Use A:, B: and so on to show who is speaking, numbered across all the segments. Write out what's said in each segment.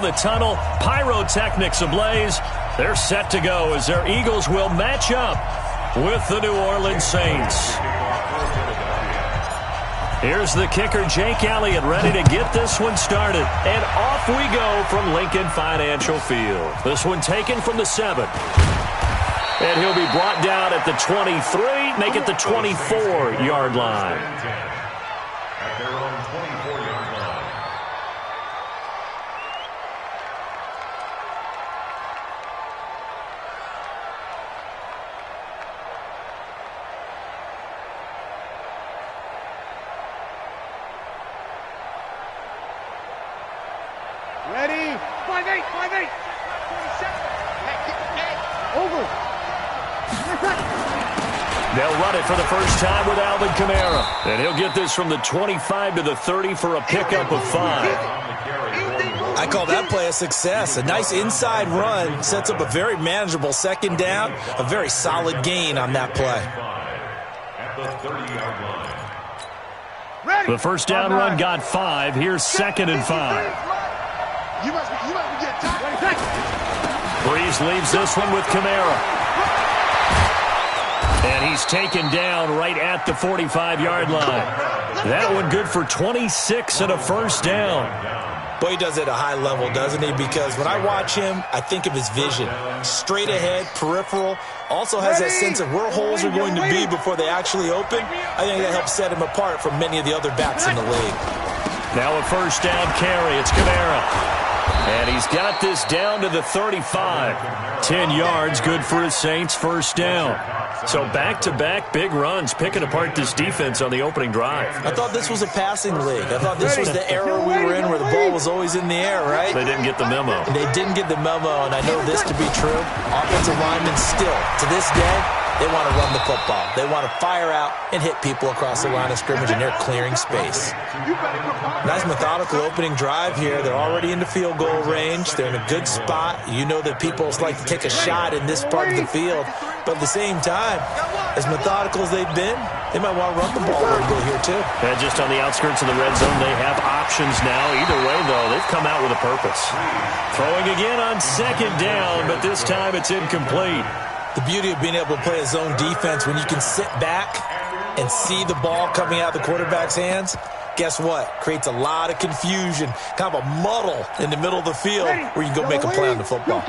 A: the tunnel, pyrotechnics ablaze. They're set to go as their Eagles will match up with the New Orleans Saints. Here's the kicker, Jake Elliott, ready to get this one started. And off we go from Lincoln Financial Field. This one taken from the 7. And he'll be brought down at the 23, make it the 24-yard line.
B: At their own 24-yard line.
C: Ready? 5-8, 5-8. 27. Over.
A: They'll run it for the first time with Alvin Kamara. And he'll get this from the 25 to the 30 for a pickup of 5.
D: I call that play a success. A nice inside run sets up a very manageable second down. A very solid gain on that play.
B: At the 30-yard line.
A: The first down run got 5. Here's 2nd and 5. Breeze leaves this one with Kamara. And he's taken down right at the 45-yard line. That one good for 26 and a first down.
D: Boy, he does it at a high level, doesn't he? Because when I watch him, I think of his vision. Straight ahead, peripheral. Also has that sense of where holes are going to be before they actually open. I think that helps set him apart from many of the other backs in the league.
A: Now a first down carry. It's Kamara. And he's got this down to the 35. 10 yards, good for his Saints first down. So back-to-back big runs, picking apart this defense on the opening drive.
D: I thought this was a passing league. I thought this was the era we were in where the ball was always in the air, right?
A: They didn't get the memo.
D: They didn't get the memo, and I know this to be true. Offensive linemen still, to this day, they want to run the football. They want to fire out and hit people across the line of scrimmage, and they're clearing space. Nice methodical opening drive here. They're already in the field goal range. They're in a good spot. You know that people like to take a shot in this part of the field. But at the same time, as methodical as they've been, they might want to run the ball a little bit here too.
A: And just on the outskirts of the red zone, they have options now. Either way, though, they've come out with a purpose. Throwing again on 2nd down, but this time it's incomplete.
D: The beauty of being able to play a zone defense when you can sit back and see the ball coming out of the quarterback's hands, guess what? Creates a lot of confusion, kind of a muddle in the middle of the field where you can go make a play on the football.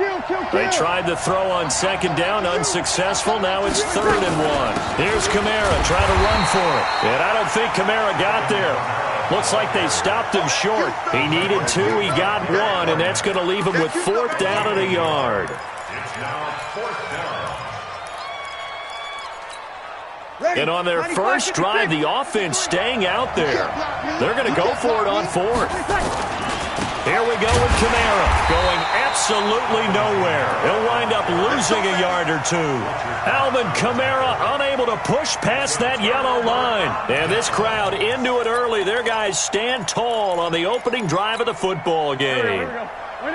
A: They tried to throw on 2nd down, unsuccessful. Now it's 3rd and 1. Here's Kamara trying to run for it. And I don't think Kamara got there. Looks like they stopped him short. He needed 2, he got 1, and that's going to leave him with 4th down and a yard.
B: It's now 4th down.
A: And on their first drive, the offense staying out there. They're going to go for it on 4th. Here we go with Kamara, going absolutely nowhere. He'll wind up losing a yard or 2. Alvin Kamara unable to push past that yellow line. And this crowd into it early. Their guys stand tall on the opening drive of the football game.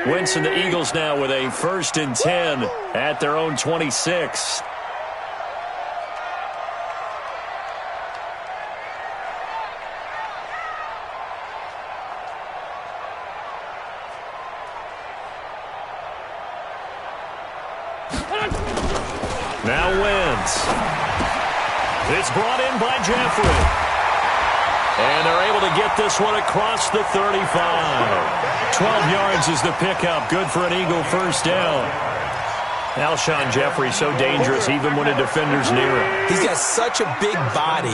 A: Wentz and the Eagles now with a 1st and 10 at their own 26. Now Wentz. It's brought in by Jeffrey. And they're able to get this one across the 35. 12 yards is the pickup. Good for an Eagle first down. Alshon Jeffrey so dangerous even when a defender's near him.
D: He's got such a big body,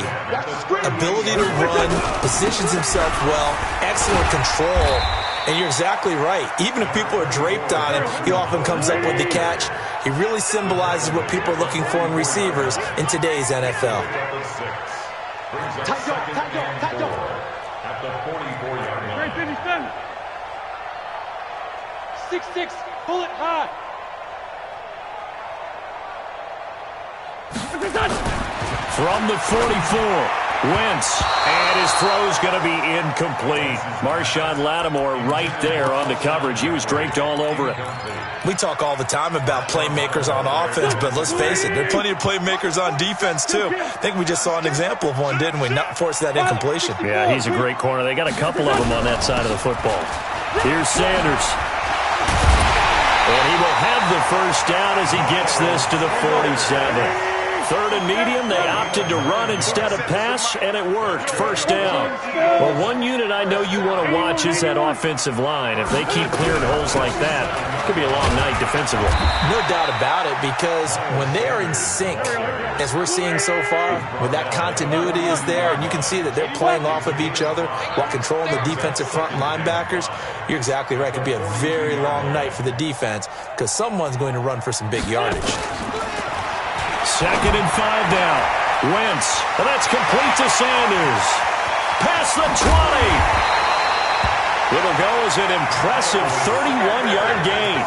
D: ability to run, positions himself well, excellent control. And you're exactly right. Even if people are draped on him, he often comes up with the catch. He really symbolizes what people are looking for in receivers in today's NFL.
B: At the 44-yard line.
C: 6-6, pull it high.
A: From the 44. Wentz, and his throw's going to be incomplete. Marshawn Lattimore right there on the coverage. He was draped all over it.
D: We talk all the time about playmakers on offense, but let's face it, there are plenty of playmakers on defense, too. I think we just saw an example of one, didn't we? Not force that incompletion.
A: Yeah, he's a great corner. They got a couple of them on that side of the football. Here's Sanders. he will have the first down as he gets this to the 47. Third and medium, they opted to run instead of pass, and it worked. First down. Well, one unit I know you want to watch is that offensive line. If they keep clearing holes like that, it could be a long night defensively.
D: No doubt about it, because when they are in sync, as we're seeing so far, when that continuity is there, and you can see that they're playing off of each other while controlling the defensive front and linebackers, you're exactly right. It could be a very long night for the defense because someone's going to run for some big yardage.
A: 2nd and 5 now. Wentz. And that's complete to Sanders. Past the 20. It'll go as an impressive 31-yard gain.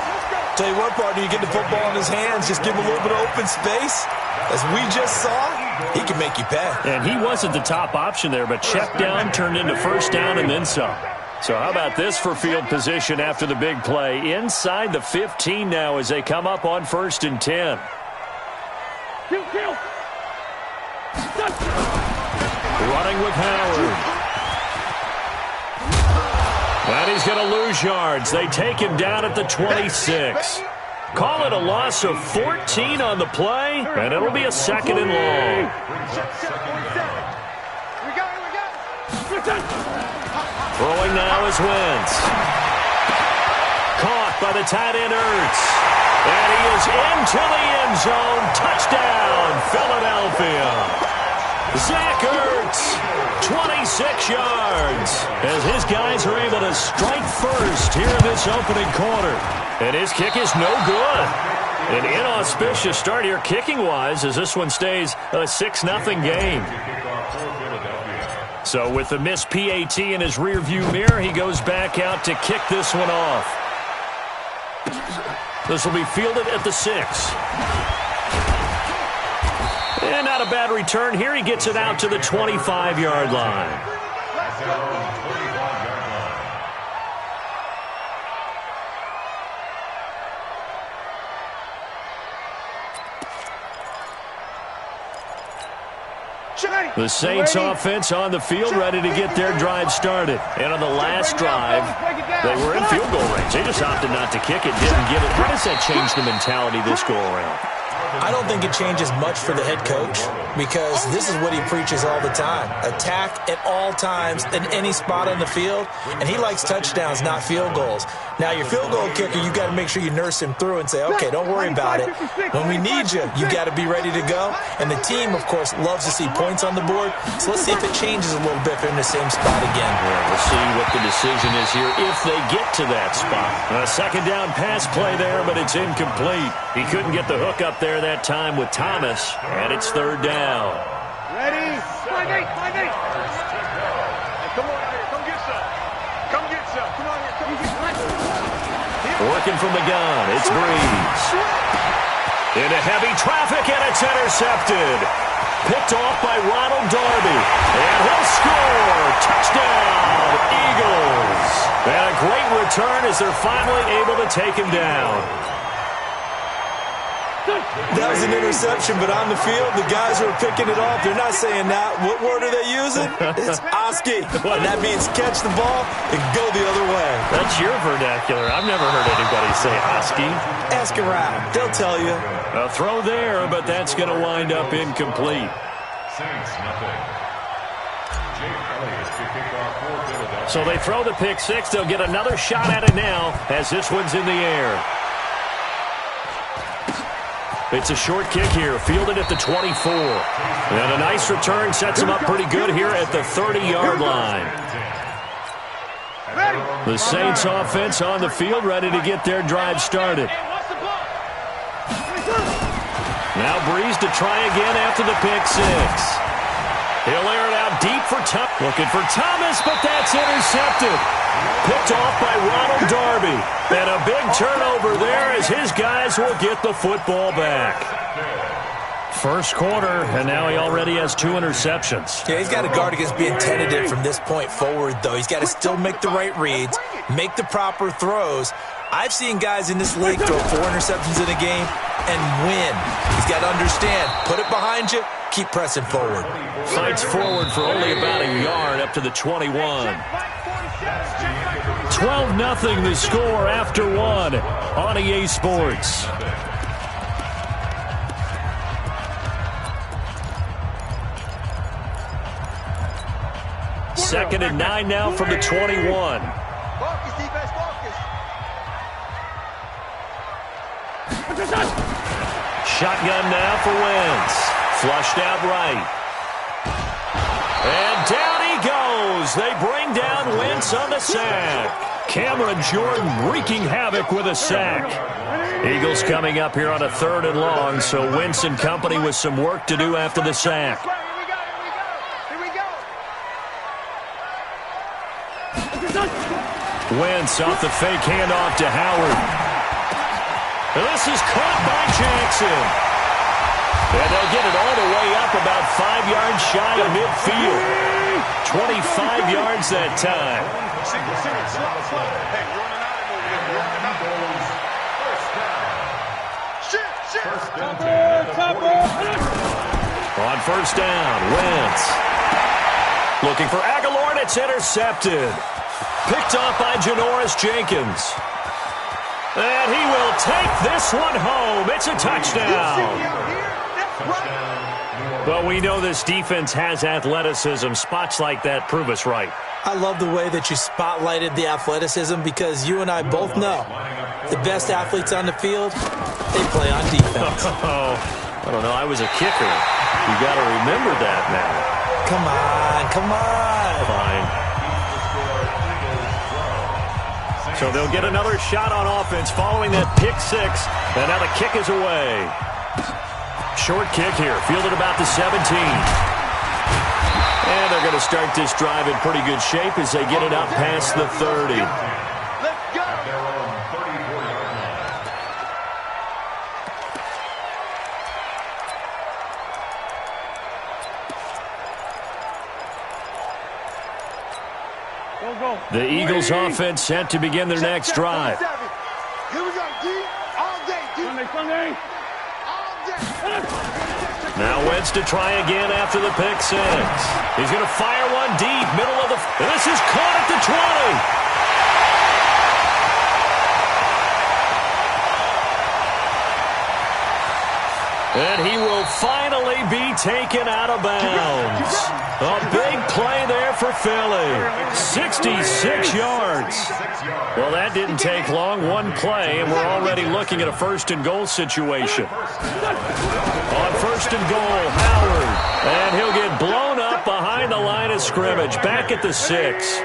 D: Tell you what, partner, you get the football in his hands, just give him a little bit of open space. As we just saw, he can make you pay.
A: And he wasn't the top option there, but check down turned into first down and then some. So how about this for field position after the big play? Inside the 15 now as they come up on 1st and 10. Running with Howard. And he's going to lose yards. They take him down at the 26. Call it a loss of 14 on the play, and it'll be a 2nd and long. Throwing now is Wentz. Caught by the tight end Ertz. And he is into the end zone. Touchdown, Philadelphia. Zach Ertz, 26 yards, as his guys are able to strike first here in this opening quarter. And his kick is no good. An inauspicious start here kicking-wise as this one stays a 6-0 game. So with the missed PAT in his rearview mirror, he goes back out to kick this one off. This will be fielded at the 6. And not a bad return here. He gets it out to the 25-yard line. The Saints offense on the field, ready to get their drive started. And on the last drive, they were in field goal range. They just opted not to kick it, didn't give it. How does that change the mentality this go around?
D: I don't think it changes much for the head coach because this is what he preaches all the time. Attack at all times in any spot on the field, and he likes touchdowns, not field goals. Now, your field goal kicker, you got to make sure you nurse him through and say, okay, don't worry about it. When we need you, you got to be ready to go. And the team, of course, loves to see points on the board. So let's see if it changes a little bit if they're in the same spot again.
A: Yeah, we'll see what the decision is here if they get to that spot. A 2nd down pass play there, but it's incomplete. He couldn't get the hook up there that time with Thomas, and it's 3rd down.
C: Ready? 5-8, 5-8. Come on out here, come get some. Come get some. Come on here, come get some.
A: Working from the gun, it's Breeze. Into heavy traffic, and it's intercepted. Picked off by Ronald Darby. And he'll score. Touchdown, Eagles. And a great return as they're finally able to take him down.
D: That was an interception, but on the field, the guys who are picking it off, they're not saying that. What word are they using? It's Oski. And that means catch the ball and go the other way.
A: That's your vernacular. I've never heard anybody say Oski.
D: Ask around. They'll tell you.
A: A throw there, but that's going to wind up incomplete. So they throw the pick 6. They'll get another shot at it now as this one's in the air. It's a short kick here, fielded at the 24. And a nice return sets him up pretty good here at the 30-yard line. The Saints offense on the field, ready to get their drive started. Now Breeze to try again after the pick 6. He'll air it out deep for Thomas. Looking for Thomas, but that's intercepted. Picked off by Ronald Darby. And a big turnover there as his guys will get the football back. First quarter, and now he already has 2 interceptions.
D: Yeah, he's got to guard against being tentative from this point forward, though. He's got to still make the right reads, make the proper throws. I've seen guys in this league throw 4 interceptions in a game and win. He's got to understand, put it behind you, keep pressing forward.
A: Fights forward for only about a yard up to the 21. 12-0 the score after 1 on EA Sports. Second and 9 now from the 21.
C: Focus, defense, focus.
A: Shotgun now for Wentz. Flushed out right. And down he goes. They bring down Wentz on the sack. Cameron Jordan wreaking havoc with a sack. Eagles coming up here on a 3rd and long, so Wentz and company with some work to do after the sack. Wentz off the fake handoff to Howard. This is caught by Jackson. And they'll get it all the way up about 5 yards shy of midfield. 25 yards that time. On first down, Wentz. Looking for Aguilar, and it's intercepted. Picked off by Janoris Jenkins. And he will take this one home. It's a touchdown. But we know this defense has athleticism. Spots like that prove us right.
D: I love the way that you spotlighted the athleticism because you and I both know the best athletes on the field, they play on defense.
A: I don't know. I was a kicker. You got to remember that now.
D: Come on, come on.
A: Fine. So they'll get another shot on offense following that pick 6. And now the kick is away. Short kick here, fielded about the 17. And they're going to start this drive in pretty good shape as they get it up past the 30.
C: Let's go.
A: The Eagles offense set to begin their next drive.
C: Here we go, D. All day, D. Sunday. All day.
A: Now Wentz to try again after the pick 6. He's going to fire one deep, middle of the... And this is caught at the 20. And he will finally be taken out of bounds. A big play there for Philly. 66 yards. Well, that didn't take long. One play, and we're already looking at a 1st and goal situation. On 1st and goal, Howard. And he'll get blown up behind the line of scrimmage. Back at the 6.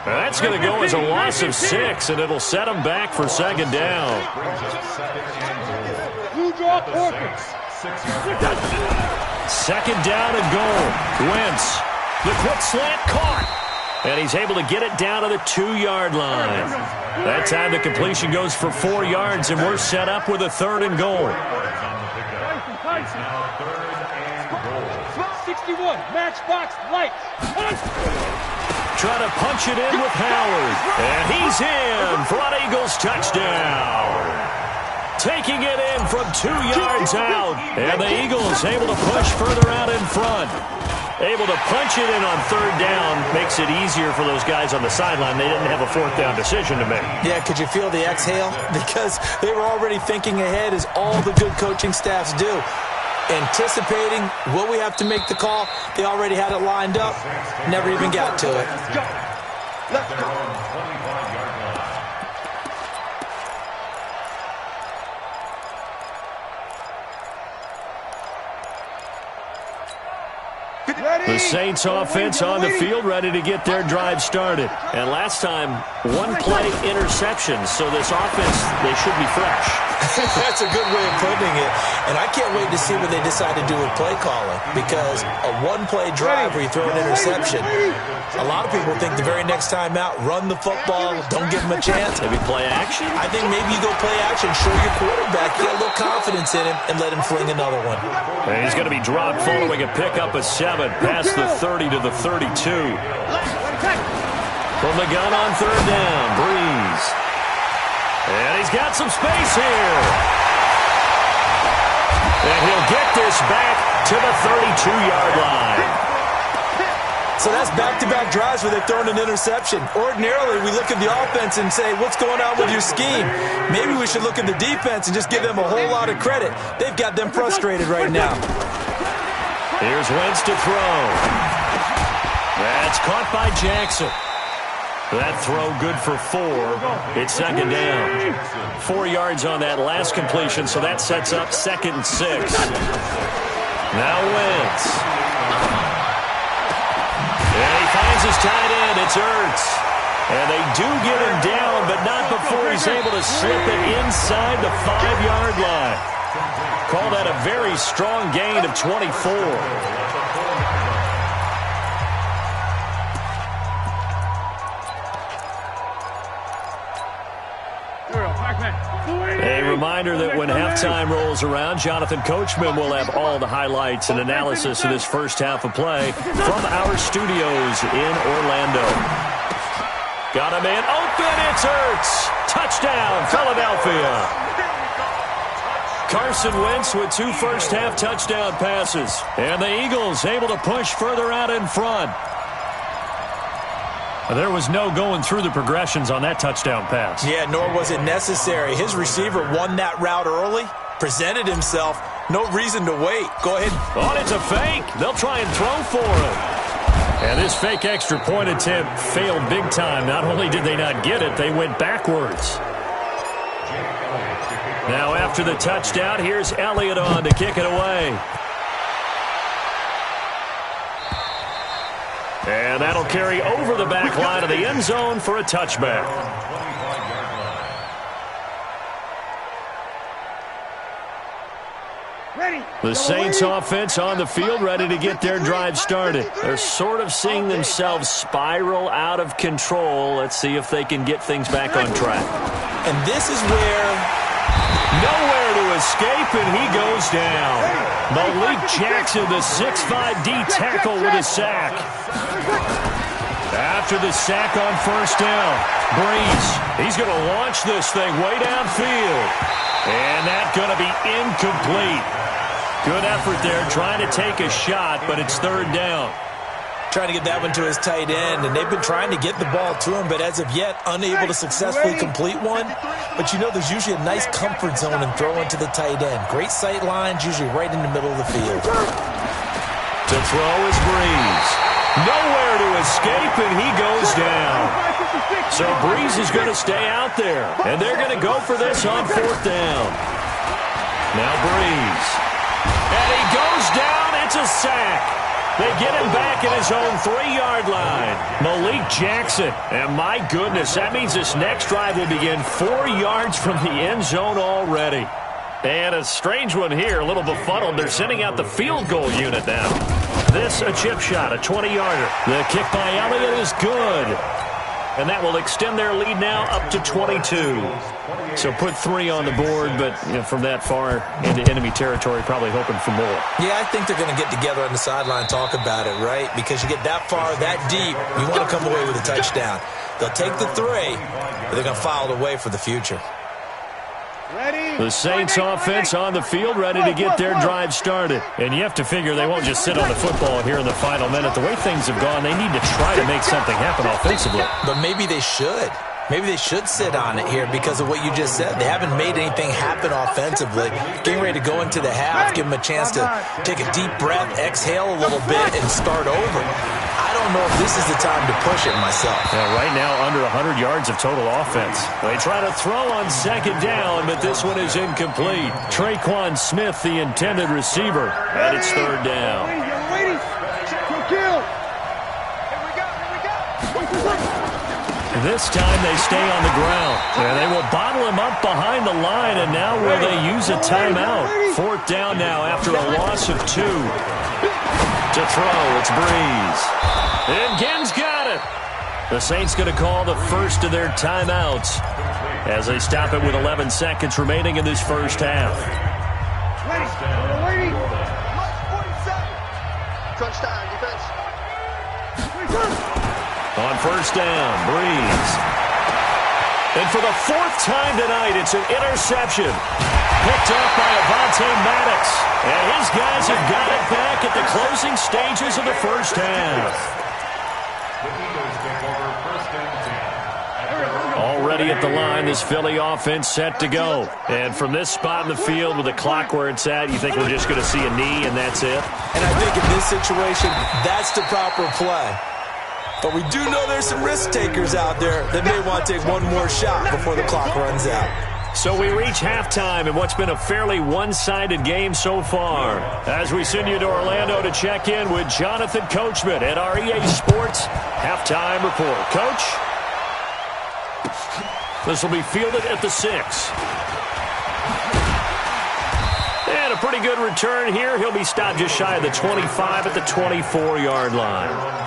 A: That's going to go as a loss of 6, and it'll set him back for 2nd down.
C: You draw corpus.
A: 2nd down and goal. Wentz, the quick slant caught. And he's able to get it down to the 2-yard line. That time the completion goes for 4 yards, and we're set up with a 3rd and goal.
C: 61, matchbox light.
A: Trying to punch it in with Howard. And he's in for an Eagles touchdown. Taking it in from 2 yards out. And the Eagles able to push further out in front. Able to punch it in on 3rd down. Makes it easier for those guys on the sideline. They didn't have a 4th down decision to make.
D: Yeah, could you feel the exhale? Because they were already thinking ahead, as all the good coaching staffs do. Anticipating, will we have to make the call? They already had it lined up. Never even got to it.
C: Let's go.
A: The Saints offense on the field, ready to get their drive started. And last time, one-play interception, so this offense, they should be fresh.
D: That's a good way of putting it. And I can't wait to see what they decide to do with play calling, because a one-play drive where you throw an interception, a lot of people think the very next time out, run the football, don't give them a chance.
A: Maybe play action?
D: I think maybe you go play action, show your quarterback, get a little confidence in him, and let him fling another one.
A: And he's going to be dropped following a pickup of 7 past the 30 to the 32. From the gun on third down, Breeze. And he's got some space here. And he'll get this back to the 32-yard line.
D: So that's back-to-back drives where they've thrown an interception. Ordinarily, we look at the offense and say, what's going on with your scheme? Maybe we should look at the defense and just give them a whole lot of credit. They've got them frustrated right now.
A: Here's Wentz to throw. That's caught by Jackson. That throw good for 4. It's second down. 4 yards on that last completion, so that sets up 2nd and 6. Now Wentz. And he finds his tight end. It's Ertz. And they do get him down, but not before he's able to slip it inside the 5-yard line. Call that a very strong gain of 24. A reminder that when halftime rolls around, Jonathan Coachman will have all the highlights and analysis of this first half of play from our studios in Orlando. Got a man open, it's Ertz. Touchdown, Philadelphia. Carson Wentz with 2 first-half touchdown passes. And the Eagles able to push further out in front. There was no going through the progressions on that touchdown pass.
D: Yeah, nor was it necessary. His receiver won that route early, presented himself. No reason to wait. Go ahead.
A: Oh, it's a fake. They'll try and throw for him. And this fake extra point attempt failed big time. Not only did they not get it, they went backwards. Now after the touchdown, here's Elliott on to kick it away. And that'll carry over the back line of the end zone for a touchback. The Saints offense on the field ready to get their drive started. They're sort of seeing themselves spiral out of control. Let's see if they can get things back on track.
D: And this is where
A: nowhere to escape, and he goes down. Malik Jackson, the 6'5" D tackle with a sack. After the sack on first down, Breeze, he's going to launch this thing way downfield. And that's going to be incomplete. Good effort there, trying to take a shot, but it's third down.
D: Trying to get that one to his tight end, and they've been trying to get the ball to him, but as of yet, unable to successfully complete one. But you know, there's usually a nice comfort zone in throwing to the tight end. Great sight lines, usually right in the middle of the field.
A: To throw is Breeze. Nowhere to escape, and he goes down. So Breeze is going to stay out there, and they're going to go for this on fourth down. Now Breeze. And he goes down. It's a sack. They get him back at his own 3-yard line. Malik Jackson. And my goodness, that means this next drive will begin 4 yards from the end zone already. And a strange one here, a little befuddled. They're sending out the field goal unit now. This a chip shot, a 20-yarder. The kick by Elliott is good. And that will extend their lead now up to 22. So put 3 on the board, but from that far into enemy territory, probably hoping for more.
D: Yeah, I think they're going to get together on the sideline, talk about it, right? Because you get that far, that deep, you want to come away with a touchdown. They'll take the 3, but they're going to file it away for the future.
A: The Saints offense on the field ready to get their drive started. And you have to figure they won't just sit on the football here in the final minute. The way things have gone, they need to try to make something happen offensively.
D: But maybe they should. Maybe they should sit on it here because of what you just said. They haven't made anything happen offensively. Getting ready to go into the half, give them a chance to take a deep breath, exhale a little bit, and start over. I don't know if this is the time to push it myself.
A: Yeah, right now, under 100 yards of total offense. They try to throw on second down, but this one is incomplete. Traquan Smith, the intended receiver, and it's third down. This time they stay on the ground. And they will bottle him up behind the line, and now will they use a timeout? 4th down now after a loss of 2. To throw, it's Breeze. And Ginn's got it. The Saints going to call the first of their timeouts as they stop it with 11 seconds remaining in this first half.
C: Crunch time, defense.
A: On 1st down, Breeze. And for the 4th time tonight, it's an interception. Picked up by Avonte Maddox. And his guys have got it back at the closing stages of the first half. Already at the line, this Philly offense set to go. And from this spot in the field with the clock where it's at, you think we're just going to see a knee and that's it?
D: And I think in this situation, that's the proper play. But we do know there's some risk takers out there that may want to take one more shot before the clock runs out.
A: So we reach halftime in what's been a fairly one-sided game so far. As we send you to Orlando to check in with Jonathan Coachman at our EA Sports Halftime Report. Coach? This will be fielded at the 6. And a pretty good return here. He'll be stopped just shy of the 25 at the 24-yard line.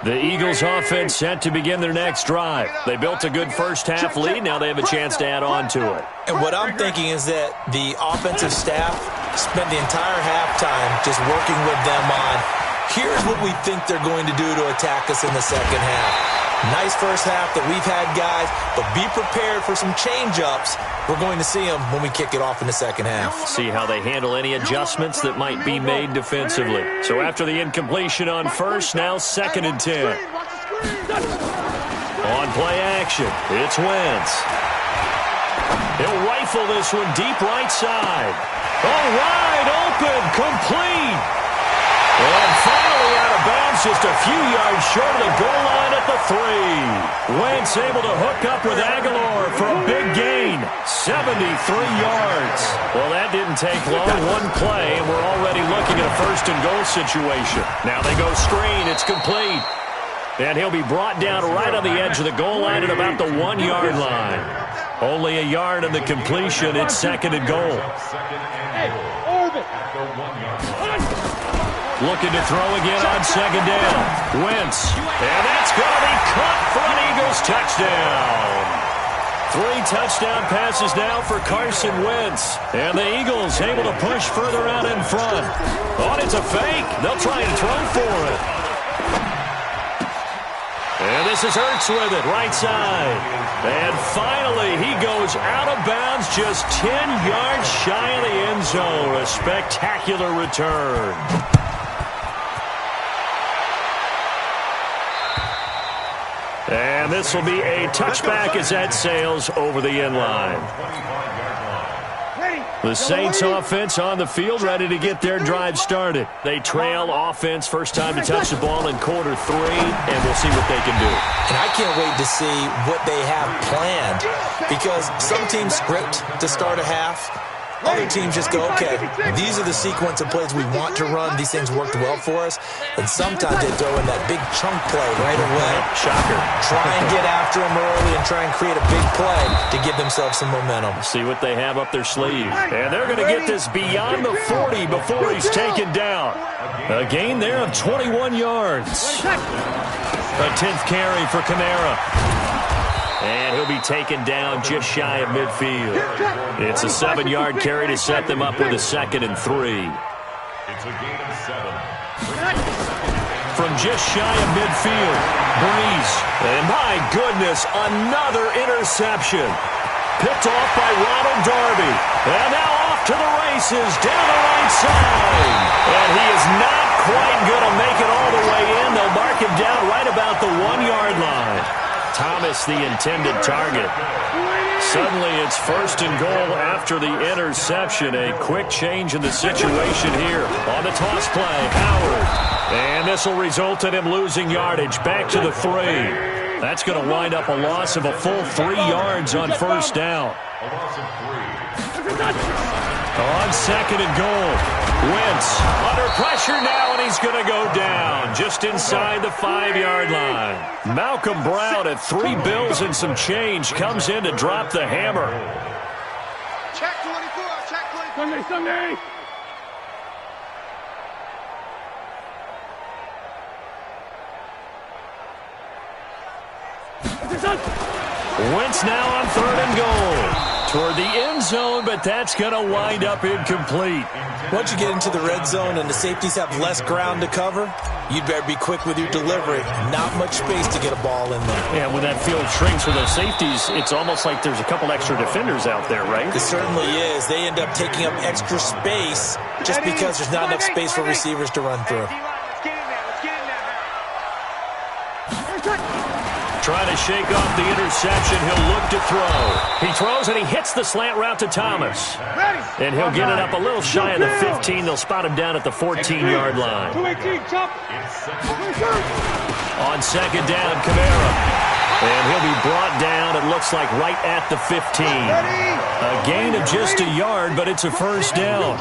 A: The Eagles offense set to begin their next drive. They built a good first half lead. Now they have a chance to add on to it.
D: And what I'm thinking is that the offensive staff spent the entire halftime just working with them on, here's what we think they're going to do to attack us in the second half. Nice first half that we've had, guys, but be prepared for some change-ups. We're going to see them when we kick it off in the second half.
A: See how they handle any adjustments that might be made defensively. So after the incompletion on 1st, now 2nd and 10. On play action, it's Wentz. He'll rifle this one deep right side. Oh, wide open, complete. And finally out of bounds, just a few yards short of the goal line at the 3. Wentz able to hook up with Aguilar for a big gain, 73 yards. Well, that didn't take long, one play, and we're already looking at a 1st and goal situation. Now they go screen, it's complete. And he'll be brought down right on the edge of the goal line at about the 1-yard line. Only a yard on the completion, it's 2nd and goal. Looking to throw again on 2nd down. Wentz. And that's going to be caught for an Eagles touchdown. 3 touchdown passes now for Carson Wentz. And the Eagles able to push further out in front. Oh, it's a fake. They'll try and throw for it. And this is Ertz with it, right side. And finally, he goes out of bounds just 10 yards shy of the end zone. A spectacular return. And this will be a touchback as that sails over the end line. The Saints offense on the field ready to get their drive started. They trail offense first time to touch the ball in quarter 3, and we'll see what they can do.
D: And I can't wait to see what they have planned, because some teams script to start a half. Other teams just go, okay, these are the sequence of plays we want to run. These things worked well for us. And sometimes they throw in that big chunk play right away.
A: Shocker.
D: Try and get after them early and try and create a big play to give themselves some momentum.
A: See what they have up their sleeve. And they're going to get this beyond the 40 before he's taken down. A gain there of 21 yards. A 10th carry for Kamara. And he'll be taken down just shy of midfield. It's a 7-yard carry to set them up with a 2nd and 3.
B: It's a gain of 7.
A: From just shy of midfield, Breeze. And my goodness, another interception. Picked off by Ronald Darby. And now off to the races down the right side. And he is not quite going to make it all the way in. They'll mark him down right about the 1-yard line. Thomas, the intended target. Suddenly, it's 1st and goal after the interception. A quick change in the situation here. On the toss play, Howard. And this will result in him losing yardage. Back to the 3. That's going to wind up a loss of a full 3 yards on first down.
B: A loss of 3.
A: On second and goal, Wentz under pressure now, and he's going to go down just inside the 5-yard line. Malcolm Brown at $3 bills and some change comes in to drop the hammer.
C: Check 24, check 24. Sunday.
A: Wentz now on third and goal. Toward the end zone, but that's going to wind up incomplete.
D: Once you get into the red zone and the safeties have less ground to cover, you'd better be quick with your delivery. Not much space to get a ball in there.
A: Yeah, when that field shrinks for those safeties, it's almost like there's a couple extra defenders out there, right?
D: It certainly is. They end up taking up extra space just because there's not enough space for receivers to run through.
C: Let's get in there. Let's get in there.
A: Trying to shake off the interception. He'll look to throw. He throws and he hits the slant route to Thomas. And he'll get it up a little shy of the 15. They'll spot him down at the 14-yard line.
C: 218, chop.
A: On second down, Kamara. And he'll be brought down, it looks like, right at the 15. A gain of just a yard, but it's a first down.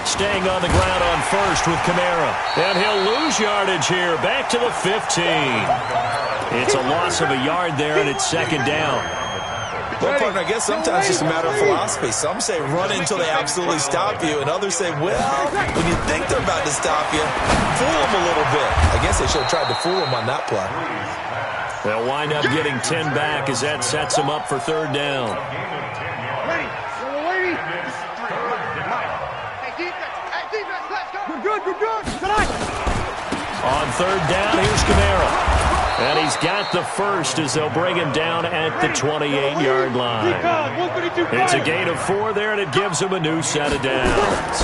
A: Staying on the ground on first with Kamara. And he'll lose yardage here, back to the 15. It's a loss of a yard there, and it's second down.
D: Well, partner, I guess sometimes it's just a matter of philosophy. Some say run until they absolutely stop you, and others say, well, when you think they're about to stop you, fool them a little bit. I guess they should have tried to fool them on that play.
A: They'll wind up getting 10 back as that sets them up for third down.
C: Good.
A: On third down, here's Kamara. And he's got the first as they'll bring him down at the 28-yard line. It's a gain of 4 there, and it gives him a new set of downs.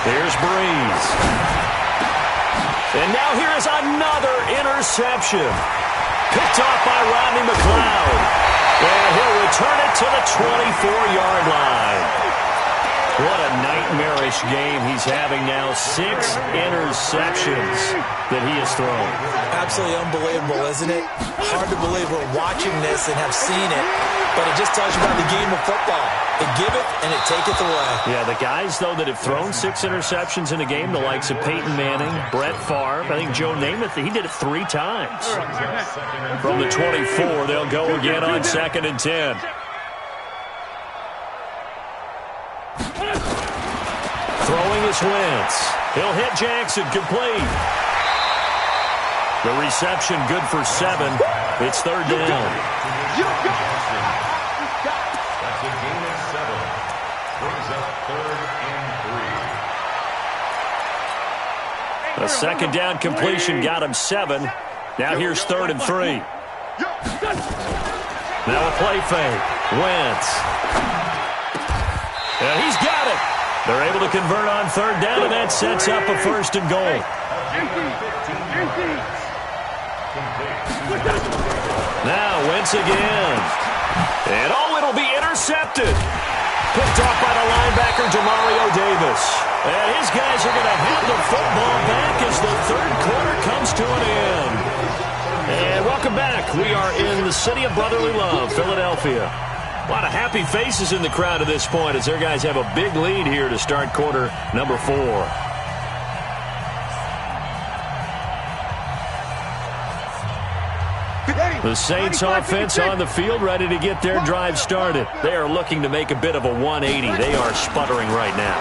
A: Here's Breeze. And now here is another interception. Picked off by Rodney McLeod. And he'll return it to the 24-yard line. What a nightmarish game he's having now. 6 interceptions that he has thrown.
D: Absolutely unbelievable, isn't it? Hard to believe we're watching this and have seen it, but it just tells you about the game of football. It giveth and it taketh away.
A: Yeah, the guys, though, that have thrown 6 interceptions in a game, the likes of Peyton Manning, Brett Favre, I think Joe Namath, he did it 3 times. From the 24, they'll go again on second and 10. Throwing is Wentz. He'll hit Jackson, complete. The reception good for 7. It's third down.
B: That's a gain of 7. Brings up 3rd and 3.
A: A second down completion got him 7. Now here's 3rd and 3. Now a play fake. Wentz. And he's got it. They're able to convert on third down, and that sets up a first and goal. Now Wentz again. And it'll be intercepted. Picked off by the linebacker, Demario Davis. And his guys are going to have the football back as the third quarter comes to an end. And welcome back. We are in the city of brotherly love, Philadelphia. A lot of happy faces in the crowd at this point as their guys have a big lead here to start quarter number 4. The Saints offense on the field ready to get their drive started. They are looking to make a bit of a 180. They are sputtering right now.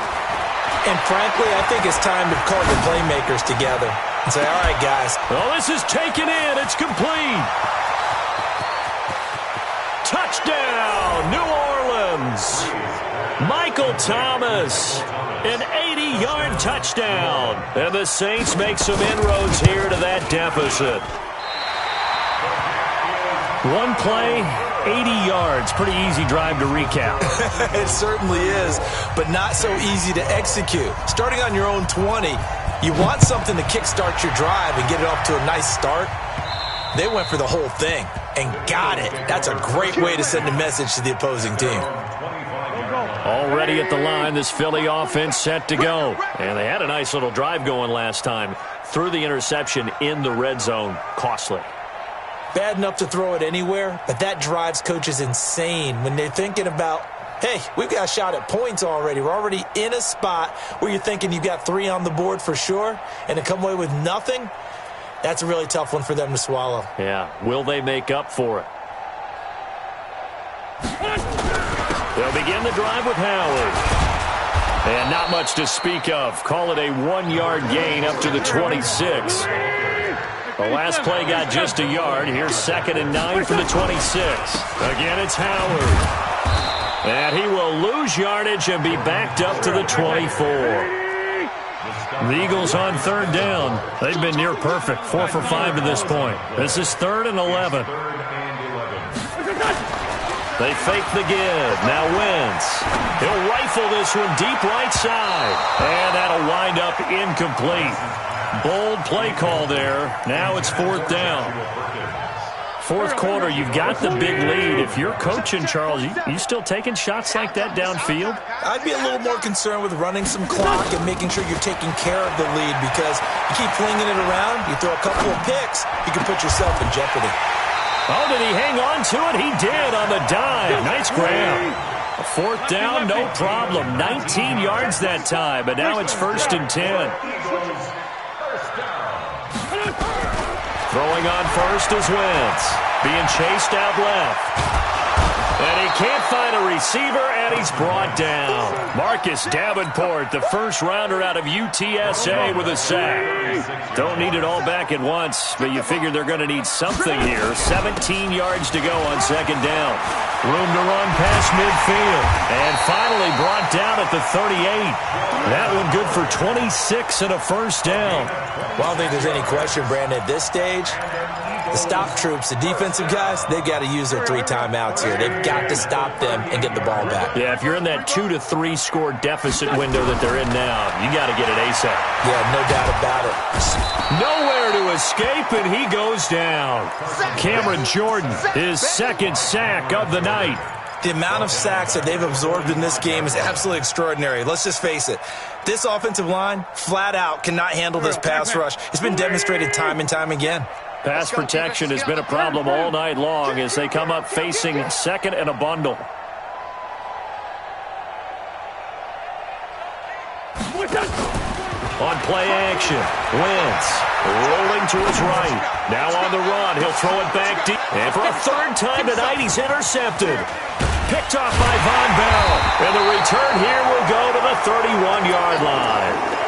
D: And frankly, I think it's time to call the playmakers together and say, all right, guys.
A: Well, this is taken in. It's complete. Touchdown, New Orleans. Michael Thomas, an 80-yard touchdown. And the Saints make some inroads here to that deficit. One play, 80 yards. Pretty easy drive to recap.
D: It certainly is, but not so easy to execute. Starting on your own 20, you want something to kickstart your drive and get it off to a nice start. They went for the whole thing and got it. That's a great way to send a message to the opposing team.
A: Already at the line, this Philly offense set to go. And they had a nice little drive going last time. threw the interception in the red zone. Costly.
D: Bad enough to throw it anywhere, but that drives coaches insane when they're thinking about, hey, we've got a shot at points already. We're already in a spot where you're thinking you've got 3 on the board for sure, and to come away with nothing, that's a really tough one for them to swallow.
A: Yeah, will they make up for it? They'll begin the drive with Howard. And not much to speak of. Call it a 1-yard gain up to the 26. The last play got just a yard. Here's 2nd and 9 from the 26. Again, it's Howard. And he will lose yardage and be backed up to the 24. The Eagles on 3rd down. They've been near perfect, 4 for 5 to this point. This is 3rd and 11. They fake the give. Now Wentz. He'll rifle this one deep right side. And that'll wind up incomplete. Bold play call there. Now it's 4th down. 4th quarter, you've got the big lead. If you're coaching, Charles, you still taking shots like that downfield?
D: I'd be a little more concerned with running some clock and making sure you're taking care of the lead, because you keep flinging it around, you throw a couple of picks, you can put yourself in jeopardy.
A: Oh, did he hang on to it? He did on the dive. Nice grab. 4th down, no problem. 19 yards that time, but now it's 1st and 10. Throwing on first is Wentz. Being chased out left. And he can't find a receiver, and he's brought down. Marcus Davenport, the first-rounder out of UTSA with a sack. Don't need it all back at once, but you figure they're going to need something here. 17 yards to go on 2nd down. Room to run past midfield. And finally brought down at the 38. That one good for 26 and a 1st down.
D: Well, I don't think there's any question, Brandon, at this stage, the stop troops, the defensive guys, they've got to use their 3 timeouts here. They've got to stop them and get the ball back.
A: Yeah, if you're in that 2 to 3 score deficit window that they're in now, you got to get it ASAP.
D: Yeah, no doubt about it.
A: Nowhere to escape, and he goes down. Cameron Jordan, his 2nd sack of the night.
D: The amount of sacks that they've absorbed in this game is absolutely extraordinary. Let's just face it. This offensive line, flat out, cannot handle this pass rush. It's been demonstrated time and time again.
A: Pass protection has been a problem all night long as they come up facing 2nd and a bundle. On play action, Wentz rolling to his right. Now on the run, he'll throw it back deep. And for a 3rd time tonight, he's intercepted. Picked off by Von Bell. And the return here will go to the 31-yard line.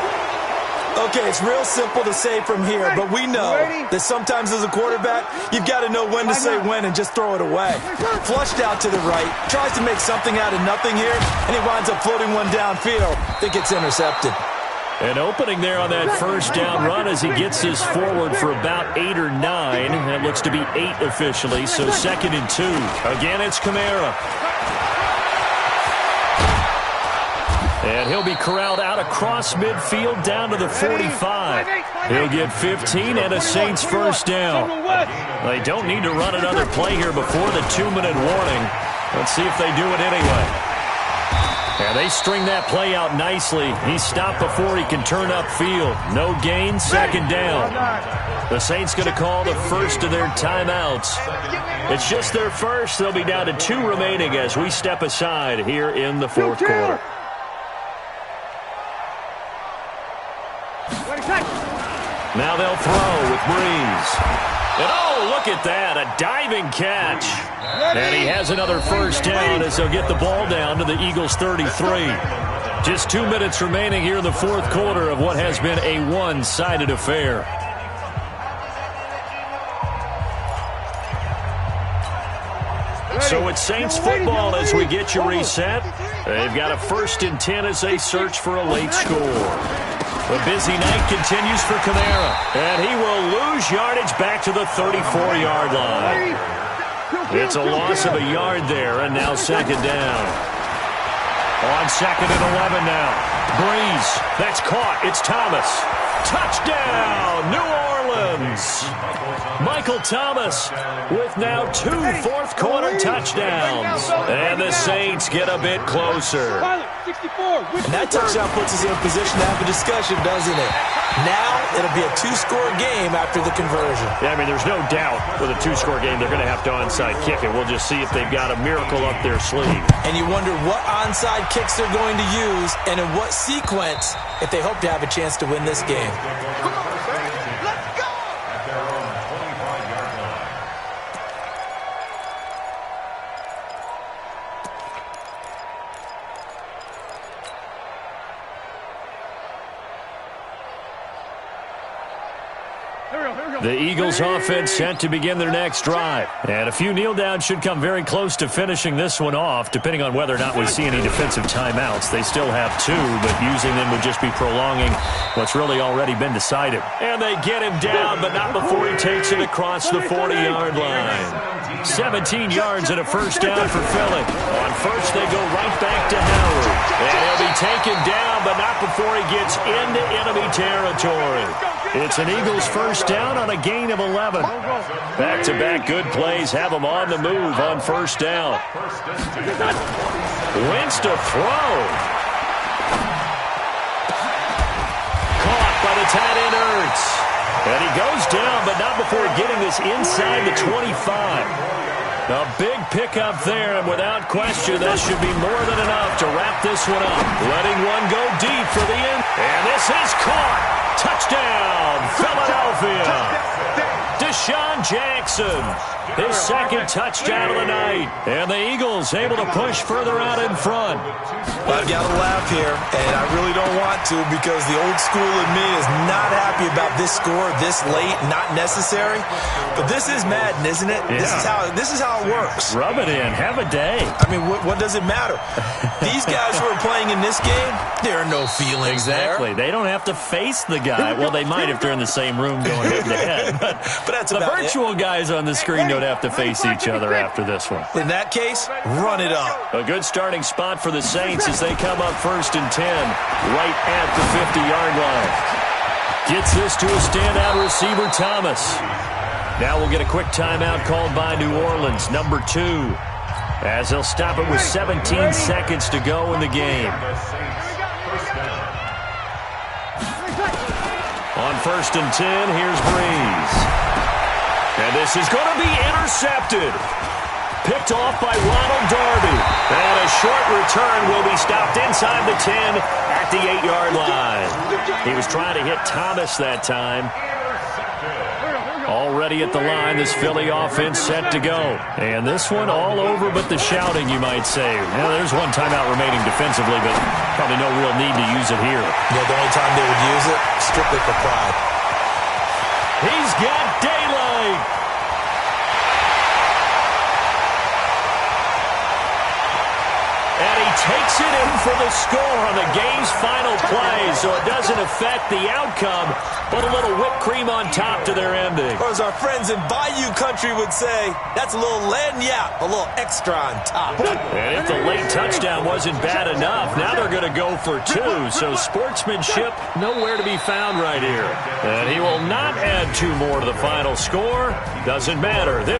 D: Okay, it's real simple to say from here, but we know that sometimes as a quarterback, you've got to know when to say when and just throw it away. Flushed out to the right, tries to make something out of nothing here, and he winds up floating one downfield. I think it's intercepted.
A: An opening there on that 1st down run as he gets this forward for about 8 or 9. That looks to be 8 officially, so 2nd and 2. Again, it's Kamara. And he'll be corralled out across midfield down to the 45. He'll get 15 and a Saints 1st down. They don't need to run another play here before the 2-minute warning. Let's see if they do it anyway. And they string that play out nicely. He's stopped before he can turn upfield. No gain, 2nd down. The Saints going to call the first of their timeouts. It's just their first. They'll be down to 2 remaining as we step aside here in the 4th quarter. Now they'll throw with Breeze. And oh, look at that, a diving catch. And he has another 1st down as they'll get the ball down to the Eagles 33. Just 2 minutes remaining here in the 4th quarter of what has been a one-sided affair. So it's Saints football as we get you reset. They've got a 1st and 10 as they search for a late score. The busy night continues for Kamara, and he will lose yardage back to the 34-yard line. It's a loss of a yard there, and now 2nd down. On 2nd and 11 now. Breeze, that's caught. It's Thomas. Touchdown, New Orleans. Michael Thomas with now 2 fourth-quarter touchdowns. And the Saints get a bit closer.
D: And that touchdown puts us in a position to have a discussion, doesn't it? Now it'll be a 2-score game after the conversion.
A: Yeah, I mean, there's no doubt with a 2-score game they're going to have to onside kick it. We'll just see if they've got a miracle up their sleeve.
D: And you wonder what onside kicks they're going to use and in what sequence if they hope to have a chance to win this game.
A: The Eagles offense set to begin their next drive. And a few kneel downs should come very close to finishing this one off, depending on whether or not we see any defensive timeouts. They still have 2, but using them would just be prolonging what's really already been decided. And they get him down, but not before he takes it across the 40-yard line. 17 yards and a first down for Philly. On first, they go right back to Howard. And he'll be taken down, but not before he gets into enemy territory. It's an Eagles first down on a gain of 11. Back-to-back good plays have them on the move on first down. Wentz to throw. Caught by the tight end Ertz. And he goes down, but not before getting this inside the 25. A big pickup there, and without question, that should be more than enough to wrap this one up. Letting one go deep for the end. And this is caught. Touchdown, Philadelphia. Deshaun Jackson, his second touchdown of the night. And the Eagles able to push further out in front.
D: I've got to laugh here, and I really don't want to because the old school in me is not happy about this score this late, not necessary. But this is Madden, isn't it? Yeah. This is how it works.
A: Rub it in. Have a day.
D: I mean, what does it matter? These guys who are playing in this game, there are no feelings
A: exactly.
D: there.
A: They don't have to face the guy. Well, they might if they're in the same room going head-to-head.
D: But that's
A: the virtual guys on the screen don't have to face each other after this one.
D: In that case, run it up.
A: A good starting spot for the Saints as they come up first and 10, right at the 50-yard line. Gets this to a standout receiver, Thomas. Now we'll get a quick timeout called by New Orleans, number 2, as they'll stop it with 17 seconds to go in the game. On first and 10, here's Breeze. And this is going to be intercepted. Picked off by Ronald Darby. And a short return will be stopped inside the 10 at the 8-yard line. He was trying to hit Thomas that time. Already at the line, this Philly offense set to go. And this one all over but the shouting, you might say. Well, there's one timeout remaining defensively, but probably no real need to use it here.
D: Yeah, the only time they would use it, strictly for pride.
A: He's got daylight. And he takes it in for the score on the game's final play, so it doesn't affect the outcome, but a little whipped cream on top to their ending.
D: Or as our friends in Bayou Country would say, that's a little lagniappe, a little extra on top.
A: And if the late touchdown wasn't bad enough, now they're going to go for 2, so sportsmanship nowhere to be found right here. And he will not add 2 more to the final score. Doesn't matter.